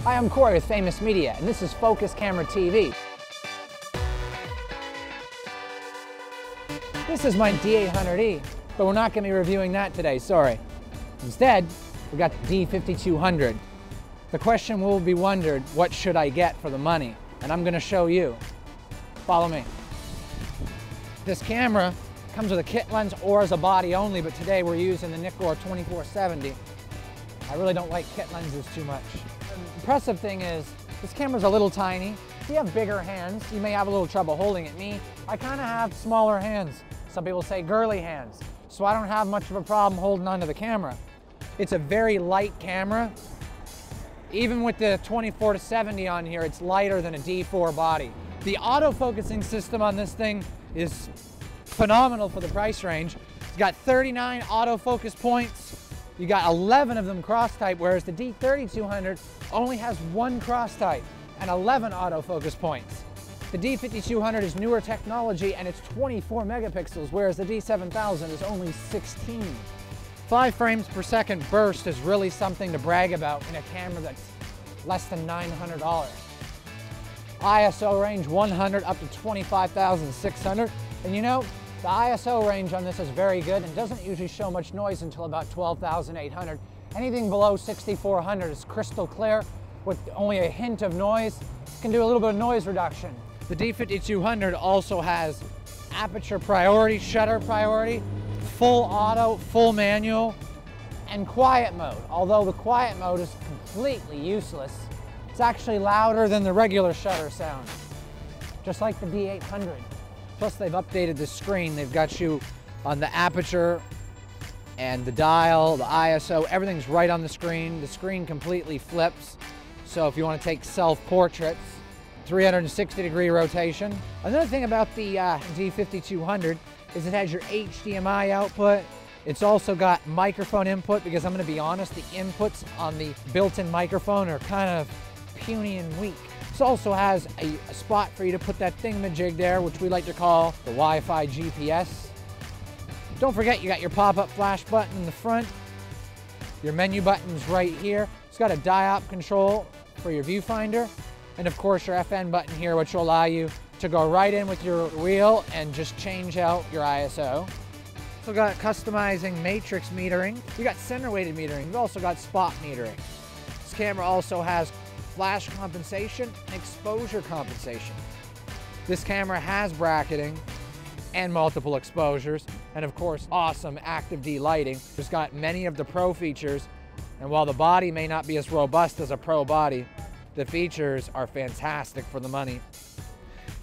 Hi, I'm Corey with Famous Media, and this is Focus Camera TV. This is my D800E, but we're not going to be reviewing that today, sorry. Instead, we got the D5200. The question will be wondered, what should I get for the money? And I'm going to show you. Follow me. This camera comes with a kit lens or as a body only, but today we're using the Nikon D5200. I really don't like kit lenses too much. The impressive thing is, this camera's a little tiny. If you have bigger hands, you may have a little trouble holding it. Me, I kind of have smaller hands. Some people say girly hands, so I don't have much of a problem holding onto the camera. It's a very light camera. Even with the 24-70 on here, it's lighter than a D4 body. The autofocusing system on this thing is phenomenal for the price range. It's got 39 autofocus points. You got 11 of them cross-type, whereas the D3200 only has one cross-type and 11 autofocus points. The D5200 is newer technology and it's 24 megapixels, whereas the D7000 is only 16. 5 frames per second burst is really something to brag about in a camera that's less than $900. ISO range 100 up to 25,600. And you know, the ISO range on this is very good and doesn't usually show much noise until about 12,800. Anything below 6,400 is crystal clear with only a hint of noise. It can do a little bit of noise reduction. The D5200 also has aperture priority, shutter priority, full auto, full manual, and quiet mode. Although the quiet mode is completely useless, it's actually louder than the regular shutter sound, just like the D800. Plus they've updated the screen. They've got you on the aperture and the dial, the ISO, everything's right on the screen. The screen completely flips. So if you want to take self-portraits, 360-degree rotation. Another thing about the D5200 is it has your HDMI output. It's also got microphone input because I'm going to be honest, the inputs on the built-in microphone are kind of puny and weak. It also has a spot for you to put that thingamajig there, which we like to call the Wi-Fi GPS. Don't forget you got your pop-up flash button in the front. Your menu button's right here. It's got a diop control for your viewfinder. And of course your FN button here, which will allow you to go right in with your wheel and just change out your ISO. Also got customizing matrix metering. You got center weighted metering. You've also got spot metering. This camera also has flash compensation and exposure compensation. This camera has bracketing and multiple exposures, and of course awesome active D lighting. It's got many of the pro features, and while the body may not be as robust as a pro body, the features are fantastic for the money.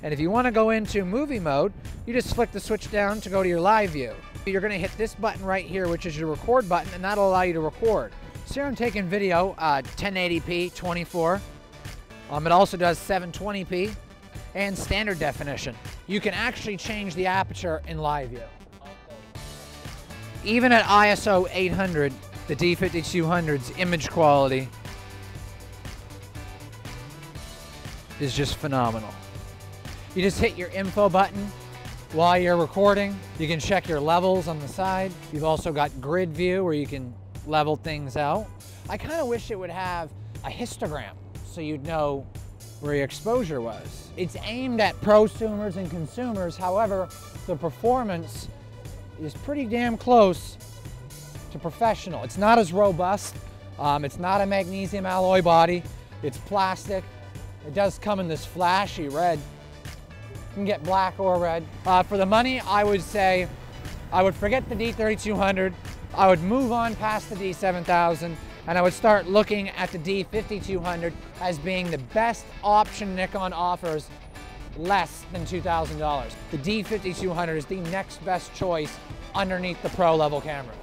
And if you want to go into movie mode, you just flick the switch down to go to your live view. You're going to hit this button right here, which is your record button, and that'll allow you to record. So here I'm taking video 1080p 24. It also does 720p and standard definition. You can actually change the aperture in live view. Even at ISO 800, the D5200's image quality is just phenomenal. You just hit your info button while you're recording. You can check your levels on the side. You've also got grid view where you can level things out. I kind of wish it would have a histogram so you'd know where your exposure was. It's aimed at prosumers and consumers. However, the performance is pretty damn close to professional. It's not as robust. It's not a magnesium alloy body. It's plastic. It does come in this flashy red. You can get black or red. For the money, I would say I would forget the D3200. I would move on past the D7000, and I would start looking at the D5200 as being the best option Nikon offers less than $2,000. The D5200 is the next best choice underneath the pro level camera.